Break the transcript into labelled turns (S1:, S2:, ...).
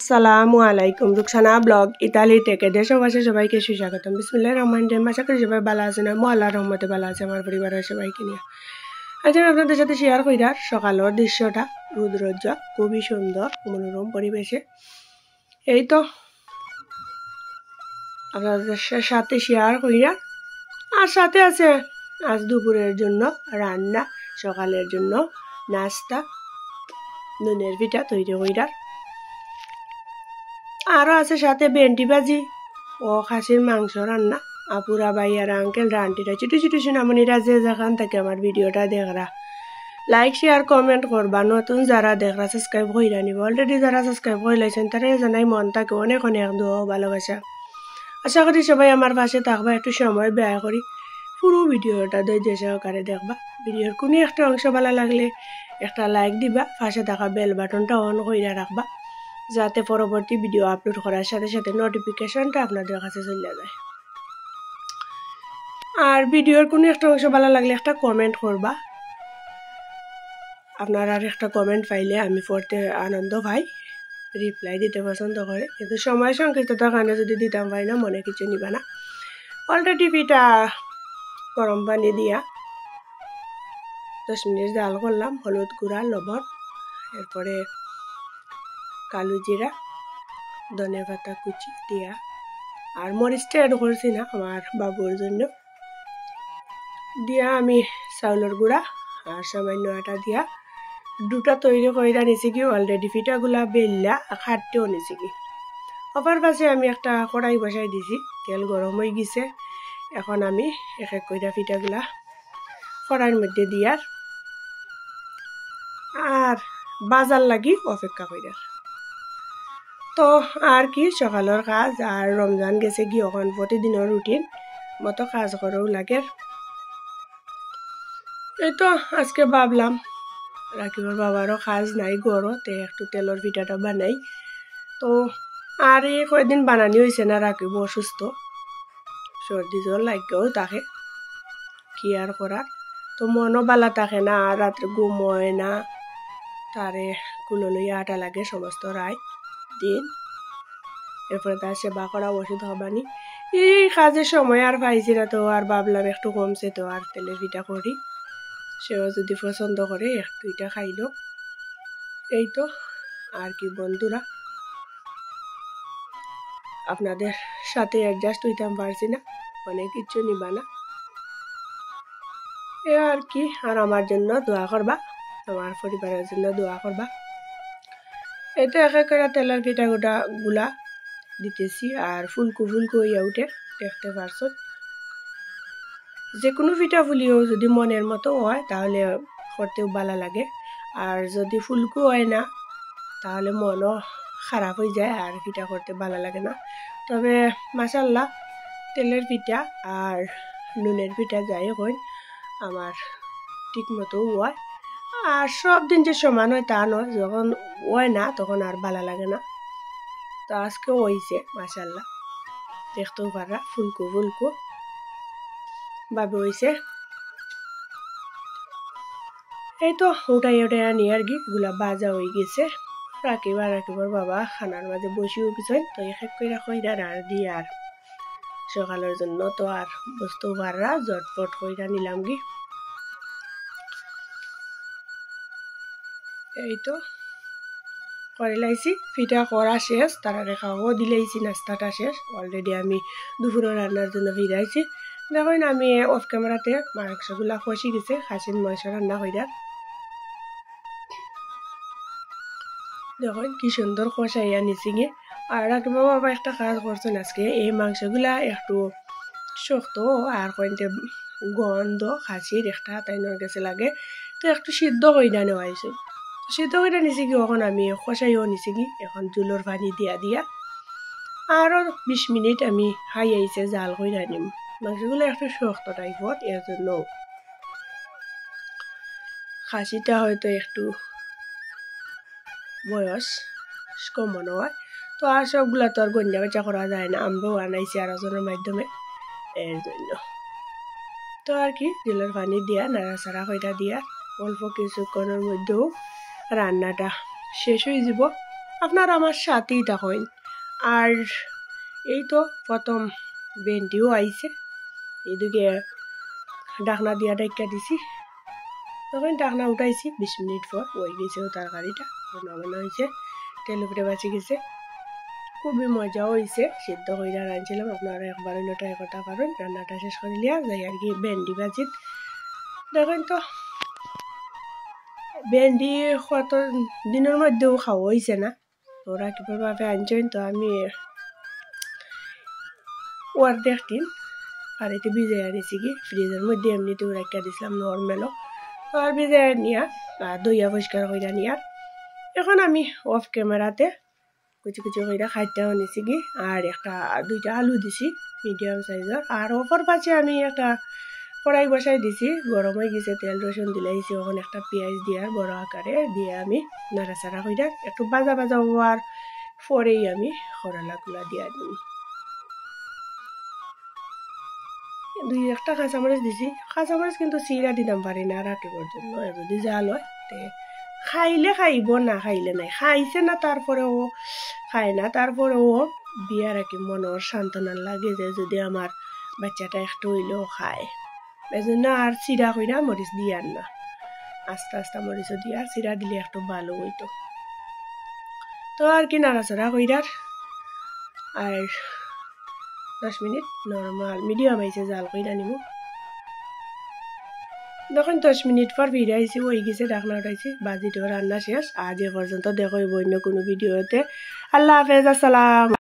S1: আসসালামু আলাইকুম, Rukhsana blog Italy থেকে দেশবাসী সবাইকে সুস্বাগতম। বিসমিল্লাহির রহমানির রহিম। আশা করি সবাই ভালো আছেন। আমি আল্লাহর রহমতে ভালো আছে, আমার পরিবারের সবাইকে নিয়ে। আজ আমি আপনাদের সাথে শেয়ার করার সকালের দৃশ্যটা রুদ্রজ্জ খুবই সুন্দর মনোরম পরিবেশে। এই তো আপনাদের সাথে শেয়ার কইরা, আর সাথে আছে আজ দুপুরের জন্য রান্না, সকালের জন্য নাস্তা, নুনের পিঠা তৈরি কইরার, আরও আছে সাথে ভেন্ডি ভাজি ও খাসির মাংস রান্না। আপুরা ভাইয়ার আঙ্কেল আন্টিরা ছোটো ছোটো সোনামণিরা যে যেখান থেকে আমার ভিডিওটা দেখরা লাইক শেয়ার কমেন্ট করবা। নতুন যারা দেখরা সাবস্ক্রাইব কইরা নিব। অলরেডি যারা সাবস্ক্রাইব করে লাইছেন তারা জানাই মন থাকে অনেক অনেক দোয়া ভালোবাসা। আশা করি সবাই আমার পাশে থাকবা, একটু সময় ব্যয় করি পুরো ভিডিওটা ধৈর্য সহকারে দেখবা। ভিডিওর কোনো একটা অংশ ভালো লাগলে একটা লাইক দিবা, পাশে থাকা বেল বাটনটা অন কইরা রাখবা যাতে পরবর্তী ভিডিও আপলোড করার সাথে সাথে নোটিফিকেশনটা আপনাদের কাছে চলে যায়। আর ভিডিওর কোনো একটা অংশ ভালো লাগলে একটা কমেন্ট করবা। আপনার আর একটা কমেন্ট পাইলে আমি পড়তে আনন্দ পাই, রিপ্লাই দিতে পছন্দ করে, কিন্তু সময় সংক্ষিপ্ততার কারণে যদি দিতাম পাই না মনে কিছু নিবা না। অলরেডি পিঠা গরম পানি দিয়া 10 মিনিট জাল করলাম, হলুদ গুঁড়া, লবণ, এরপরে কালো জিরা, ধনে পাতা কুচি দিয়া, আর মরিচটা অ্যাড করছি না আমার বাবুর জন্য, দিয়া আমি চাউলের গুঁড়া আর সামান্য আটা দিয়া দুটা তৈরি করে নিছি কি। অলরেডি পিঠাগুলা বেললা খাটতেও নিছি কি। অপর পাশে আমি একটা কড়াই বসাই দিছি, তেল গরম হয়ে গেছে। এখন আমি এক এক করে পিঠাগুলা কড়াইয়ের মধ্যে দিয়ার আর বাজার লাগি অপেক্ষা করার। তো আর কি সকালের কাজ, আর রমজান গেছে কি এখন প্রতিদিনের রুটিন মতো কাজ করেও লাগে। এই তো আজকে ভাবলাম রাকিবর বাবারও কাজ নাই গড়তে, একটু তেলের পিঠাটা বানাই। তো আর এই কয়েকদিন বানানি হয়েছে না, রাকিব অসুস্থ, সর্দি জ্বর লাগেও তাকে, কি আর করার। তো মনও বালা থাকে না, আর রাত্রে ঘুম হয় না, তারে কুলো লইয়া আটা লাগে সমস্ত রায় দিন। এরপরে তার সেবা করা, ওষুধ খাবানি, এই কাজের সময় আর পাইছি না। তো আর ভাবলাম একটু কমছে তো আর তেলের পিঠা করি, সেও যদি পছন্দ করে একটু এটা খাইল। এই তো আর কি বন্ধুরা, আপনাদের সাথে অ্যাডজাস্ট হইতাম পারছি না, অনেক কিছু নিবা না, এ আর কি। আর আমার জন্য দোয়া করবা, আমার পরিবারের জন্য দোয়া করবা। এই তো এক এক করে তেলের পিঠা গুলা দিতেছি, আর ফুলকু ফুলকু হইয়া উঠে দেখতে পারছো। যে কোনো পিঠা ফুলিও যদি মনের মতো হয় তাহলে করতেও ভালো লাগে, আর যদি ফুলকু হয় না তাহলে মনও খারাপ হয়ে যায় আর পিঠা করতে ভালো লাগে না। তবে মাশাআল্লাহ তেলের পিঠা আর নুনের পিঠা যাই হয় আমার ঠিক মতো হয়। আর সব দিন যে সমান হয় তা নয়, যখন হয় না তখন আর ভালো লাগে না। তো আজকেও হয়েছে মাশাআল্লাহ, দেখতেও পারা ফুলকু ফুলকু ভাবে হয়েছে। এই তো উঠাই নিয়ে আর কি এগুলা বাজা হয়ে গেছে। রাকিবার বাবা খানার মাঝে বসিও পিছন, তো এক করে কইরা আর দিয়ে আর সকালের জন্য তো আর বস্তু পাররা জটপট কইরা নিলাম কি। এই তো করে লাইছি, পিঠা করা শেষ, তারা রেখাও দিলাইছি, নাস্তাটা শেষ। অলরেডি আমি দুপুরের রান্নার জন্য ফিরাইছি। দেখুন আমি অফ ক্যামেরাতে মাংসগুলা কষি গেছে, খাসির মাংস রান্না কইরা দেখুন কি সুন্দর কষাইয়া নিছি গে। আর রাকিব বাবা একটা কাজ করছেন আজকে, এই মাংসগুলা একটু শক্ত আর কইতে গন্ধ খাসির একটা তাইনোর কাছে লাগে, তো একটু সিদ্ধ কইরা নেওয়া হয়েছে। সিদ্ধ কইরা নিছি কি, এখন আমি কষাইও নিছি কি। এখন জুলোর পানি দিয়া আরও 20 মিনিট আমি হাই আইছে জাল কইরা নিম। মাংসগুলো একটু শক্ত টাইপর, এর জন্য খাসিটা হয়তো একটু বয়স কম মনে হয়। তো আর সবগুলা তো আর গন্ডা বেচা করা যায় না, আমরাও আনাইছি আলোচনার মাধ্যমে, এর জন্য। তো আর কি জলের পানি দিয়া নাড়াচাড়া কইরা দিয়া অল্প কিছুক্ষণের মধ্যেও রান্নাটা শেষ হয়ে যাব। আপনারা আমার সাথেই থাকেন। আর এই তো প্রথম ভেন্ডিও আইছে, এদিকে ডাকনা দিয়া ডাইকা দিছি, তখন ডাকনা উঠাইছি 20 মিনিট পর হয়ে গেছে তরকারিটা নামানো হয়েছে, তেল উপরে বাঁচি গেছে, খুবই মজা হয়েছে। সিদ্ধ করে রাঁধছিলাম, আপনারা একবার হইলে ট্রাই করতে পারেন। রান্নাটা শেষ করে লিয়া যাই আর কি ভেন্ডি ভাজি। দেখেন তো ভেন্ডি কত দিনের মধ্যেও খাওয়া হয়েছে না, ওরা কীভাবে আনছেন। তো আমি অর্ধেক দিন পানিতে ভিজে আনিছি কি ফ্রিজের মধ্যে, এমনিতেও রাখা দিয়েছিলাম নর্মালও, তো আর ভিজে নিয়া দইয়া পরিষ্কার করে নিয়ার এখন আমি অফ ক্যামেরাতে কুচি কুচি করে খাইতে আনিছি কি, আর দুইটা আলু দিছি মিডিয়াম সাইজের। আর অপর পাশে আমি একটা কড়াই বসাই দিছি, গরম হয়ে গেছে, তেল রসুন দিলাইছি, ওখানে একটা পেঁয়াজ দিয়ার বড় আকারে দিয়ে আমি নাড়াচাড়া করে একটু ভাজা ভাজা হওয়ার পরেই আমি করলাগুলা দিয়া দিই। দুই একটা কাঁচামরিচ দিছি, কাঁচামরিচ কিন্তু চিরা দিতাম পারি না রাখিবার জন্য, যদি জাল হয় তে খাইলে খাইব, না খাইলে নাই। খাইছে না তারপরেও খায় না, তারপরেও দিয়া রাখি মনের সান্ত্বনা লাগে যে যদি আমার বাচ্চাটা একটু হইলেও খায়, এই জন্য আর চিরা কইরা মরিচ দিয়ার না, আস্তে আস্তে মরিচও দিয়া চিরা দিলে একটু ভালো হইতো। তো আর কি নাড়াচাড়া কইরার আর 10 মিনিট নর্মাল মিডিয়াম আইছে জাল কইরা নিব। দেখুন 10 মিনিট পর ফিরে আইছি, হয়ে গেছে, ঢাকনা উঠাইছি, বাজিটাও রান্না শেষ। আজ এ পর্যন্ত, দেখো অন্য কোনো ভিডিওতে। আল্লাহ হাফেজ, আসসালাম।